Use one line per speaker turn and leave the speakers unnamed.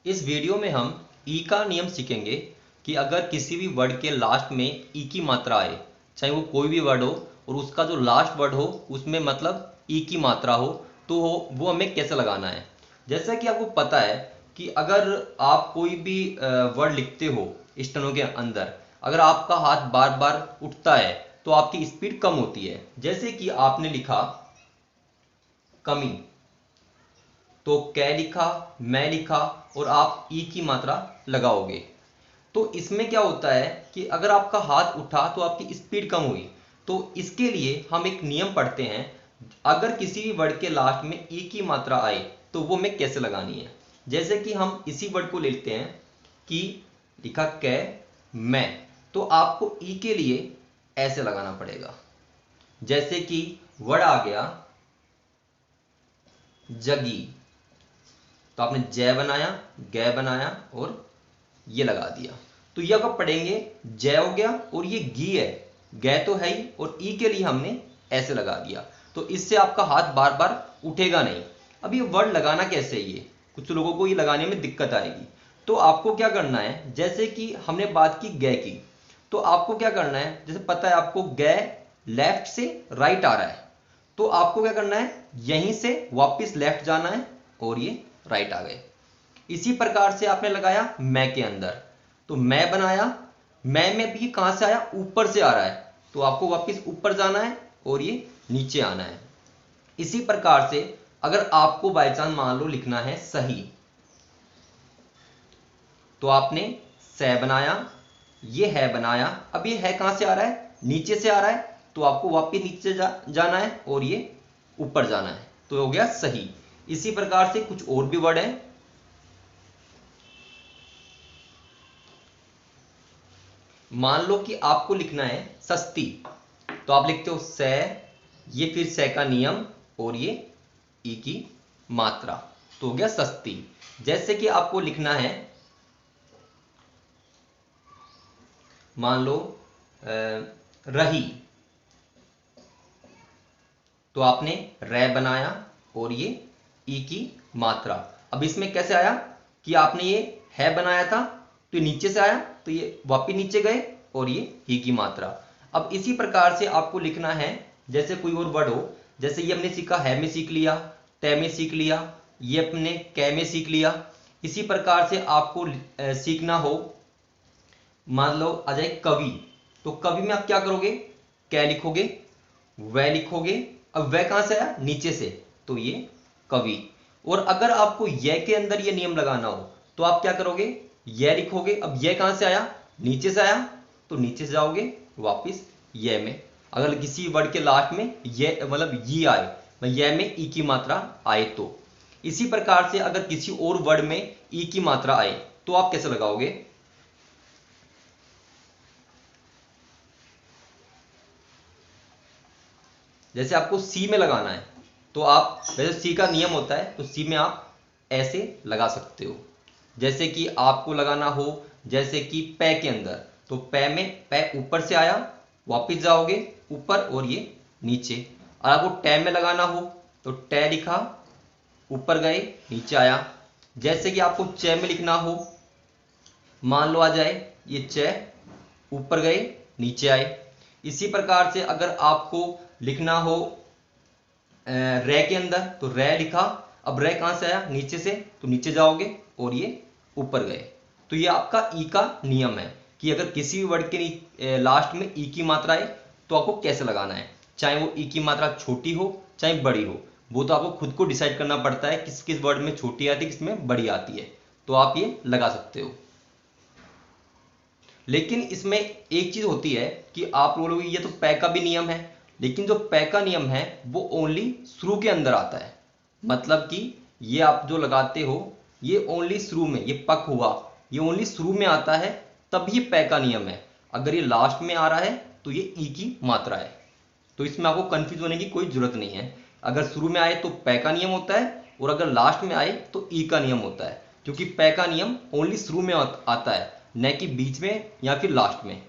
इस वीडियो में हम ई का नियम सीखेंगे कि अगर किसी भी वर्ड के लास्ट में ई की मात्रा आए, चाहे वो कोई भी वर्ड हो और उसका जो लास्ट वर्ड हो उसमें मतलब ई की मात्रा हो, तो वो हमें कैसे लगाना है। जैसा कि आपको पता है कि अगर आप कोई भी वर्ड लिखते हो स्टेनो के अंदर, अगर आपका हाथ बार बार उठता है तो आपकी स्पीड कम होती है। जैसे कि आपने लिखा कमी, तो कै लिखा, मैं लिखा और आप ई की मात्रा लगाओगे, तो इसमें क्या होता है कि अगर आपका हाथ उठा तो आपकी स्पीड कम हुई। तो इसके लिए हम एक नियम पढ़ते हैं, अगर किसी भी वर्ड के लास्ट में ई की मात्रा आए तो वो हमें कैसे लगानी है। जैसे कि हम इसी वर्ड को लेते हैं कि लिखा कै मैं, तो आपको ई के लिए ऐसे लगाना पड़ेगा। जैसे कि वर्ड आ गया जगी, तो आपने जय बनाया, गै बनाया और ये लगा दिया, तो ये कब पढ़ेंगे, जय हो गया और ये गी है, गै तो है ही और ई के लिए हमने ऐसे लगा दिया, तो इससे आपका हाथ बार बार उठेगा नहीं। अब ये वर्ड लगाना कैसे है, ये कुछ लोगों को ये लगाने में दिक्कत आएगी। तो आपको क्या करना है, जैसे कि हमने बात की गै की, तो आपको क्या करना है, जैसे पता है आपको गै लेफ्ट से राइट आ रहा है, तो आपको क्या करना है, यहीं से वापस लेफ्ट जाना है और ये राइट आ गए। इसी प्रकार से आपने लगाया मैं के अंदर, तो मैं बनाया, मैं में भी कहां से आया, ऊपर से आ रहा है, तो आपको वापस ऊपर जाना है और ये नीचे आना है। इसी प्रकार से अगर आपको बाय चांस मान लो लिखना है सही, तो आपने सह बनाया, ये है बनाया, अब ये है कहां से आ रहा है, नीचे से आ रहा है, तो आपको वापस नीचे जाना है और ये ऊपर जाना है, तो हो गया सही। इसी प्रकार से कुछ और भी वर्ड है, मान लो कि आपको लिखना है सस्ती, तो आप लिखते हो से, ये फिर से का नियम और ये ई की मात्रा, तो हो गया सस्ती। जैसे कि आपको लिखना है मान लो रही, तो आपने रै बनाया और ये ई की मात्रा। अब इसमें कैसे आया कि आपने ये है बनाया था तो ये नीचे से आया, तो ये वापिस नीचे गए और ये ही की मात्रा। अब इसी प्रकार से आपको लिखना है, जैसे कोई और वर्ड हो, जैसे ये हमने सीखा है में सीख लिया, तय में सीख लिया, ये अपने कै में सीख लिया। इसी प्रकार से आपको सीखना हो, मान लो आ जाए कवि, तो कवि में आप क्या करोगे, कै लिखोगे, वह लिखोगे, अब वह कहां से आया, नीचे से, तो ये कवि। और अगर आपको यह के अंदर ये नियम लगाना हो तो आप क्या करोगे, यह लिखोगे, अब यह कहां से आया, नीचे से आया, तो नीचे से जाओगे वापिस यह में। अगर किसी वर्ड के लास्ट में यह मतलब ये आए, यह में ई की मात्रा आए तो। इसी प्रकार से अगर किसी और वर्ड में ई की मात्रा आए तो आप कैसे लगाओगे, जैसे आपको सी में लगाना है, तो आप वैसे सी का नियम होता है, तो सी में आप ऐसे लगा सकते हो। जैसे कि आपको लगाना हो, जैसे कि पै के अंदर, तो पै में पै ऊपर से आया, वापिस जाओगे ऊपर और ये नीचे। और आपको टै में लगाना हो तो टै लिखा, ऊपर गए नीचे आया। जैसे कि आपको चै में लिखना हो, मान लो आ जाए ये चै, ऊपर गए नीचे आए। इसी प्रकार से अगर आपको लिखना हो रै के अंदर, तो रै लिखा, अब रै कहां से आया, नीचे से, तो नीचे जाओगे और ये ऊपर गए। तो ये आपका ई का नियम है कि अगर किसी भी वर्ड के लास्ट में ई की मात्रा आए तो आपको कैसे लगाना है, चाहे वो ई की मात्रा छोटी हो चाहे बड़ी हो, वो तो आपको खुद को डिसाइड करना पड़ता है किस किस वर्ड में छोटी आती है, किस में बड़ी आती है, तो आप ये लगा सकते हो। लेकिन इसमें एक चीज होती है कि आप बोलोगे ये तो पै का भी नियम है, लेकिन जो पै का नियम है वो ओनली शुरू के अंदर आता है। मतलब कि ये आप जो लगाते हो ये ओनली शुरू में, ये पक हुआ, ये ओनली शुरू में आता है, तब ये पै का नियम है। अगर ये लास्ट में आ रहा है तो ये ई की मात्रा है। तो इसमें आपको कंफ्यूज होने की कोई जरूरत नहीं है। अगर शुरू में आए तो पै का नियम होता है और अगर लास्ट में आए तो ई का नियम होता है, क्योंकि पै का नियम ओनली शुरू में आता है, न कि बीच में या फिर लास्ट में।